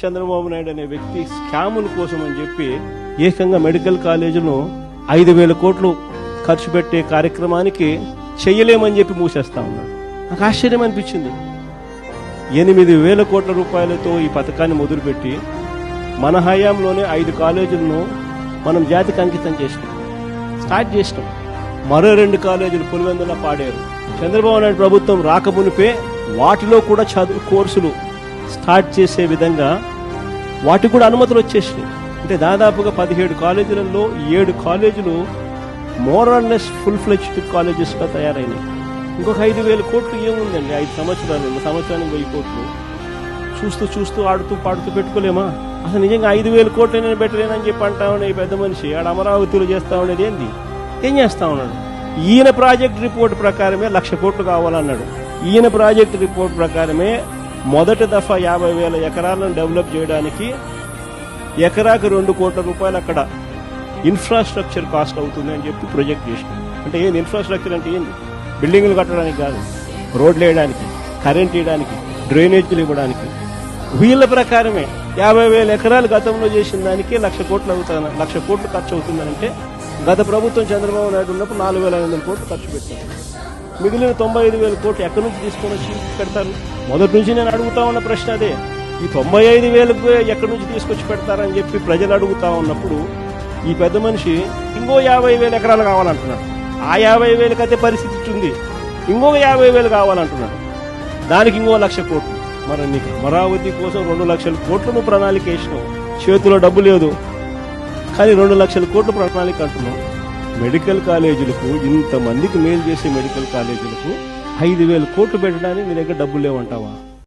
చంద్రబాబు నాయుడు అనే వ్యక్తి స్కాముల కోసం అని చెప్పి ఏకంగా మెడికల్ కాలేజీను 5,000 కోట్లు ఖర్చు పెట్టే కార్యక్రమానికి చెయ్యలేమని చెప్పి మూసేస్తా ఉన్నాడు. నాకు ఆశ్చర్యం అనిపించింది. 8,000 కోట్ల రూపాయలతో ఈ పథకాన్ని మొదలుపెట్టి మన హయాంలోనే 5 కాలేజీలను మనం జాతికి అంకితం చేసినాం, స్టార్ట్ చేసినాం. మరో 2 కాలేజీలు పులివెందుల పాడారు. చంద్రబాబు నాయుడు ప్రభుత్వం రాకమునిపే వాటిలో కూడా చదువు కోర్సులు స్టార్ట్ చేసే విధంగా వాటికి కూడా అనుమతులు వచ్చేసినాయి. అంటే దాదాపుగా 17 కాలేజీలలో 7 కాలేజీలు more or less full fledged కాలేజెస్గా తయారైనాయి. ఇంకొక 5,000 కోట్లు ఏముందండి? 5 సంవత్సరాలు, సంవత్సరానికి 1000 కోట్లు చూస్తూ ఆడుతూ పాడుతూ పెట్టుకోలేమా? అసలు నిజంగా 5,000 కోట్లు నేను పెట్టలేనని చెప్పి అంటా ఉండే ఈ పెద్ద మనిషి ఆడ అమరావతిలో చేస్తా ఉండేది ఏంది? ఏం చేస్తా ఉన్నాడు? ఈయన ప్రాజెక్ట్ రిపోర్ట్ ప్రకారమే 1,00,000 కోట్లు కావాలన్నాడు. ఈయన ప్రాజెక్ట్ రిపోర్ట్ ప్రకారమే మొదటి దఫా 50,000 ఎకరాలను డెవలప్ చేయడానికి ఎకరాకు 2 కోట్ల రూపాయలు అక్కడ ఇన్ఫ్రాస్ట్రక్చర్ కాస్ట్ అవుతుంది అని చెప్పి ప్రొజెక్ట్ చేసినాం. అంటే ఏంది ఇన్ఫ్రాస్ట్రక్చర్? అంటే ఏంది? బిల్డింగ్లు కట్టడానికి కాదు, రోడ్లు వేయడానికి, కరెంట్ వేయడానికి, డ్రైనేజీలు ఇవ్వడానికి. వీళ్ళ ప్రకారమే 50,000 ఎకరాలు గతంలో చేసిన దానికి 1,00,000 కోట్లు అవుతాను, 1,00,000 కోట్లు ఖర్చు అవుతుందంటే గత ప్రభుత్వం చంద్రబాబు నాయుడు ఉన్నప్పుడు 4,500 కోట్లు ఖర్చు పెట్టారు. మిగిలిన 95,000 కోట్లు ఎక్కడి నుంచి తీసుకొని వచ్చి పెడతారు? మొదటి నుంచి నేను అడుగుతా ఉన్న ప్రశ్న అదే. ఈ 95,000 ఎక్కడి నుంచి తీసుకొచ్చి పెడతారని చెప్పి ప్రజలు అడుగుతా ఉన్నప్పుడు ఈ పెద్ద మనిషి ఇంకో 50,000 ఎకరాలు కావాలంటున్నాడు. ఆ 50,000 అయితే పరిస్థితి ఉంది, ఇంకొక 50,000 కావాలంటున్నాడు. దానికి ఇంకో 1,00,000 కోట్లు. మరి నీకు అమరావతి కోసం 2,00,000 కోట్లు నువ్వు ప్రణాళిక వేసినావు. చేతిలో డబ్బు లేదు కానీ 2,00,000 కోట్లు ప్రణాళిక అంటున్నావు. మెడికల్ కాలేజీలకు, ఇంతమందికి మేలు చేసే మెడికల్ కాలేజీలకు 5,000 కోట్లు పెట్టడానికి నీ దగ్గర డబ్బులు లేవంటావా?